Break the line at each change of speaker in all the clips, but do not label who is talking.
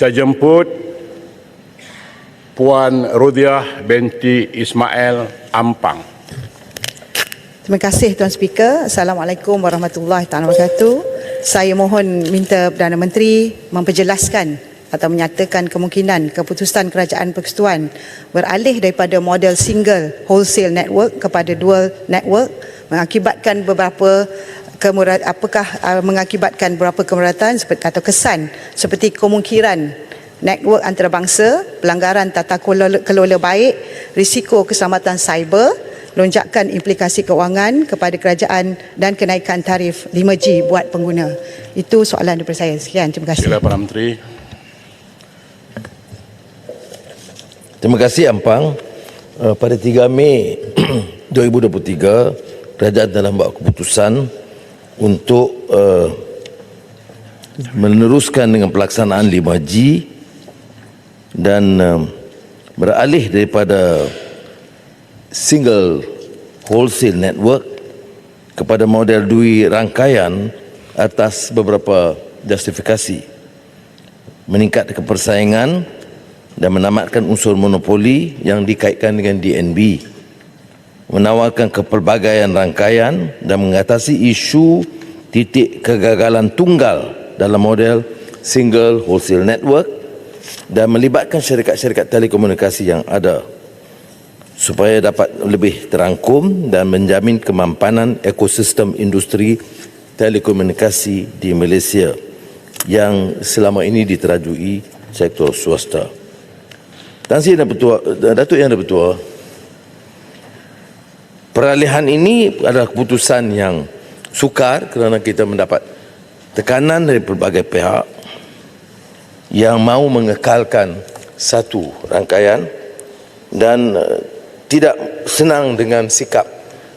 Saya jemput Puan Rodiah binti Ismail Ampang.
Terima kasih Tuan Speaker. Assalamualaikum warahmatullahi wabarakatuh. Saya mohon minta Perdana Menteri memperjelaskan atau menyatakan kemungkinan keputusan Kerajaan Persekutuan beralih daripada model single wholesale network kepada dual network mengakibatkan beberapa mengakibatkan beberapa kemudaratan atau kesan seperti kemungkinan network antarabangsa, pelanggaran tata kelola baik, risiko keselamatan cyber, lonjakan implikasi kewangan kepada kerajaan dan kenaikan tarif 5G buat pengguna. Itu soalan daripada saya. Sekian, terima kasih.
Sila Perdana Menteri.
Terima kasih Ampang. Pada 3 Mei 2023, kerajaan telah membuat keputusan untuk meneruskan dengan pelaksanaan 5G dan beralih daripada single wholesale network kepada model dui rangkaian atas beberapa justifikasi, meningkatkan persaingan dan menamatkan unsur monopoli yang dikaitkan dengan DNB, menawarkan kepelbagaian rangkaian dan mengatasi isu titik kegagalan tunggal dalam model single wholesale network dan melibatkan syarikat-syarikat telekomunikasi yang ada supaya dapat lebih terangkum dan menjamin kemampanan ekosistem industri telekomunikasi di Malaysia yang selama ini diterajui sektor swasta. Datuk Yang Dipertua, peralihan ini adalah keputusan yang sukar kerana kita mendapat tekanan dari pelbagai pihak yang mahu mengekalkan satu rangkaian dan tidak senang dengan sikap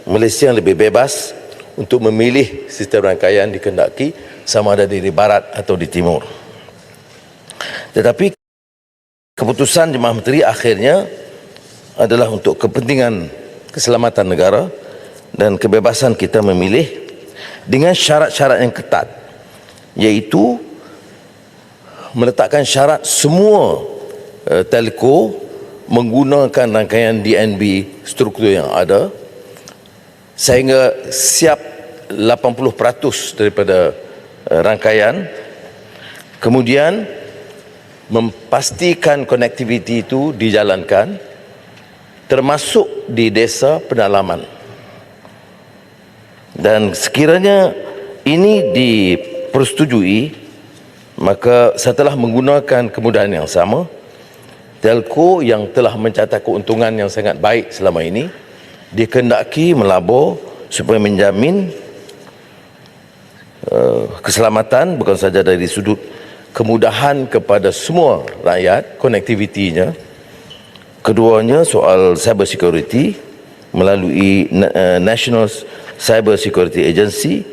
Malaysia yang lebih bebas untuk memilih sistem rangkaian dikehendaki sama ada di barat atau di timur. Tetapi keputusan Jemaah Menteri akhirnya adalah untuk kepentingan keselamatan negara dan kebebasan kita memilih dengan syarat-syarat yang ketat, iaitu meletakkan syarat semua telco menggunakan rangkaian DNB struktur yang ada sehingga siap 80% daripada rangkaian, kemudian memastikan konektiviti itu dijalankan termasuk di desa pedalaman. Dan sekiranya ini dipersetujui, maka setelah menggunakan kemudahan yang sama, telco yang telah mencatat keuntungan yang sangat baik selama ini dikehendaki melabur supaya menjamin keselamatan bukan saja dari sudut kemudahan kepada semua rakyat, konektivitinya. Keduanya soal cyber security melalui National Cyber Security Agency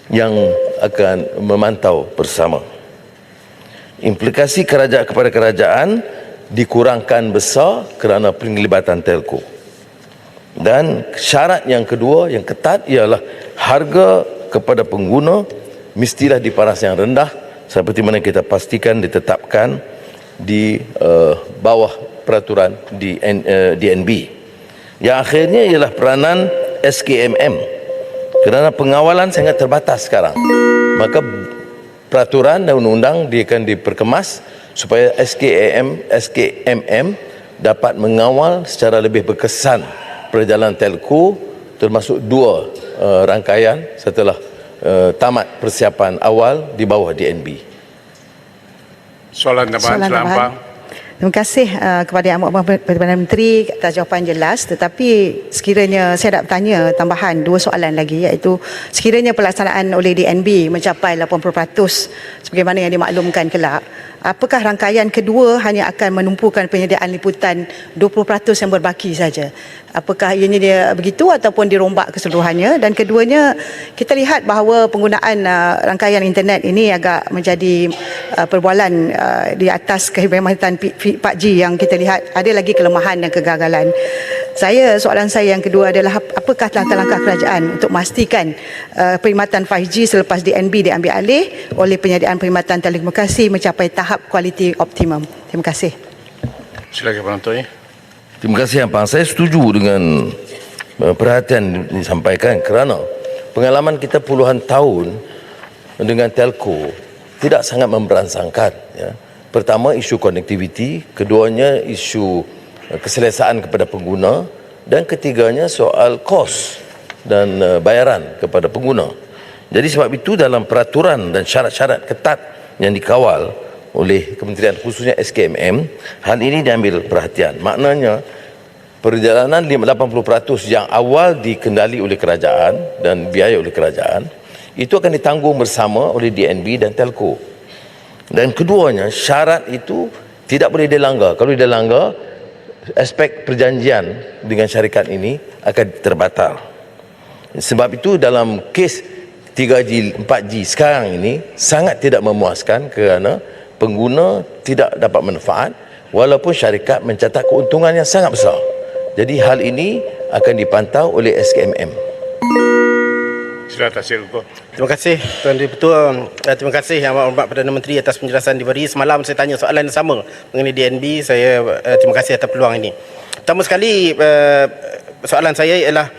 yang akan memantau bersama. Implikasi kerajaan kepada kerajaan dikurangkan besar kerana penglibatan telco. Dan syarat yang kedua yang ketat ialah harga kepada pengguna mestilah di paras yang rendah seperti mana kita pastikan ditetapkan di bawah peraturan DNB. Yang akhirnya ialah peranan SKMM. Kerana pengawalan sangat terbatas sekarang, maka peraturan dan undang-undang dia akan diperkemas supaya SKMM dapat mengawal secara lebih berkesan perjalanan telco termasuk dua rangkaian setelah tamat persiapan awal di bawah DNB.
Soalan tambahan.
Terima kasih kepada Yang Amat Perdana Menteri atas jawapan jelas, tetapi sekiranya saya nak bertanya tambahan dua soalan lagi, iaitu sekiranya pelaksanaan oleh DNB mencapai 80% sebagaimana yang dimaklumkan kelak, apakah rangkaian kedua hanya akan menumpukan penyediaan liputan 20% yang berbaki saja? Apakah ianya dia begitu ataupun dirombak keseluruhannya? Dan keduanya, kita lihat bahawa penggunaan rangkaian internet ini agak menjadi perbualan di atas kehebatan 4G yang kita lihat ada lagi kelemahan dan kegagalan. Soalan saya yang kedua adalah apakah langkah-langkah kerajaan untuk memastikan perkhidmatan 5G selepas DNB diambil alih oleh penyediaan perkhidmatan telekomunikasi mencapai tahap kualiti optimum. Terima kasih.
Silakan penonton.
Terima kasih Abang. Saya setuju dengan perhatian disampaikan kerana pengalaman kita puluhan tahun dengan telco tidak sangat memberansangkan. Ya. Pertama, isu konektiviti, keduanya isu keselesaan kepada pengguna, dan ketiganya soal kos dan bayaran kepada pengguna. Jadi sebab itu dalam peraturan dan syarat-syarat ketat yang dikawal oleh Kementerian khususnya SKMM, hal ini diambil perhatian. Maknanya perjalanan 80% yang awal dikendali oleh kerajaan dan biaya oleh kerajaan itu akan ditanggung bersama oleh DNB dan Telco. Dan keduanya, syarat itu tidak boleh dilanggar. Kalau dilanggar, aspek perjanjian dengan syarikat ini akan terbatal. Sebab itu dalam kes 3G, 4G sekarang ini sangat tidak memuaskan kerana pengguna tidak dapat manfaat walaupun syarikat mencatat keuntungan yang sangat besar. Jadi hal ini akan dipantau oleh SKMM.
Silakan Tasir Uko.
Terima kasih Tuan Dipertua. Terima kasih Yang Amat Perdana Menteri atas penjelasan diberi. Semalam saya tanya soalan yang sama mengenai DNB. Saya terima kasih atas peluang ini. Pertama sekali, soalan saya ialah,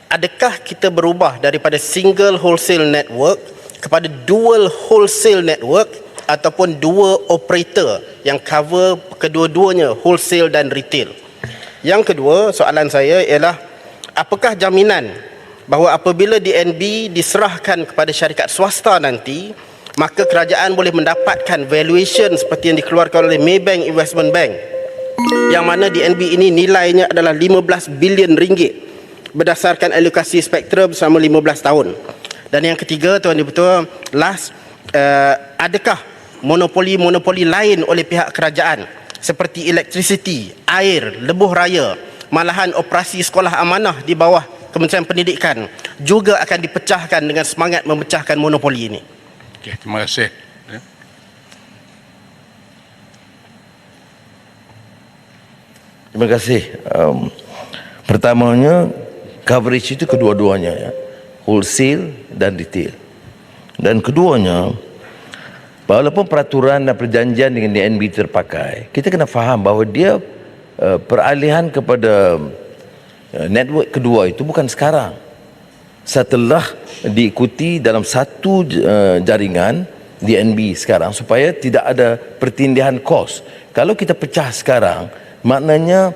adakah kita berubah daripada single wholesale network kepada dual wholesale network ataupun dua operator yang cover kedua-duanya wholesale dan retail? Yang kedua, soalan saya ialah, apakah jaminan bahawa apabila DNB diserahkan kepada syarikat swasta nanti, maka kerajaan boleh mendapatkan valuation seperti yang dikeluarkan oleh Maybank Investment Bank, yang mana DNB ini nilainya adalah 15 bilion ringgit berdasarkan alokasi spektrum selama 15 tahun. Dan yang ketiga, Tuan Dipertua, adakah monopoli-monopoli lain oleh pihak kerajaan seperti elektrisiti, air, lebuh raya, malahan operasi sekolah amanah di bawah Kementerian Pendidikan juga akan dipecahkan dengan semangat memecahkan monopoli ini?
Okey, terima kasih. Ya.
Terima kasih. Pertamanya, coverage itu kedua-duanya, ya, wholesale dan retail. Dan keduanya, walaupun peraturan dan perjanjian dengan DNB terpakai, kita kena faham bahawa dia peralihan kepada network kedua itu bukan sekarang. Setelah diikuti dalam satu jaringan DNB sekarang supaya tidak ada pertindihan kos. Kalau kita pecah sekarang, maknanya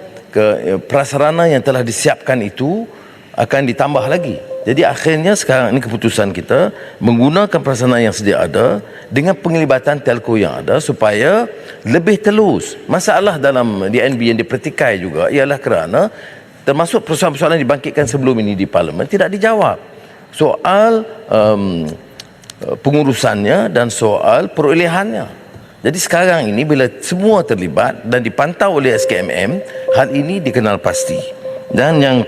prasarana yang telah disiapkan itu akan ditambah lagi. Jadi akhirnya sekarang ini keputusan kita menggunakan prasarana yang sedia ada dengan penglibatan telco yang ada supaya lebih telus. Masalah dalam DNB yang dipertikai juga ialah kerana termasuk persoalan-persoalan yang dibangkitkan sebelum ini di Parlimen tidak dijawab. Soal pengurusannya dan soal perolehannya. Jadi sekarang ini bila semua terlibat dan dipantau oleh SKMM, hal ini dikenal pasti. Dan yang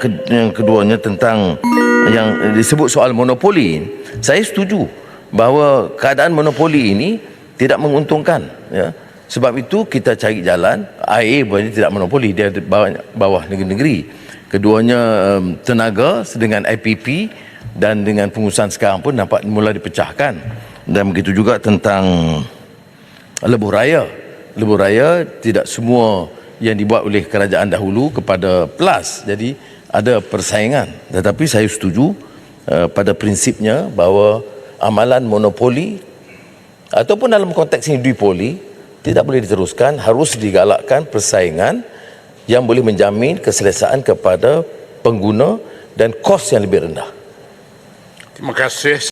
keduanya tentang yang disebut soal monopoli, saya setuju bahawa keadaan monopoli ini tidak menguntungkan, ya. Sebab itu kita cari jalan. Air boleh tidak monopoli, dia di bawah negeri-negeri. Keduanya tenaga dengan IPP dan dengan pengurusan sekarang pun nampak mula dipecahkan. Dan begitu juga tentang lebuh raya. Lebuh raya tidak semua yang dibuat oleh kerajaan dahulu kepada plus. Jadi ada persaingan. Tetapi saya setuju pada prinsipnya bahawa amalan monopoli ataupun dalam konteks ini duopoli tidak boleh diteruskan, harus digalakkan persaingan yang boleh menjamin keselesaan kepada pengguna dan kos yang lebih rendah.
Terima kasih.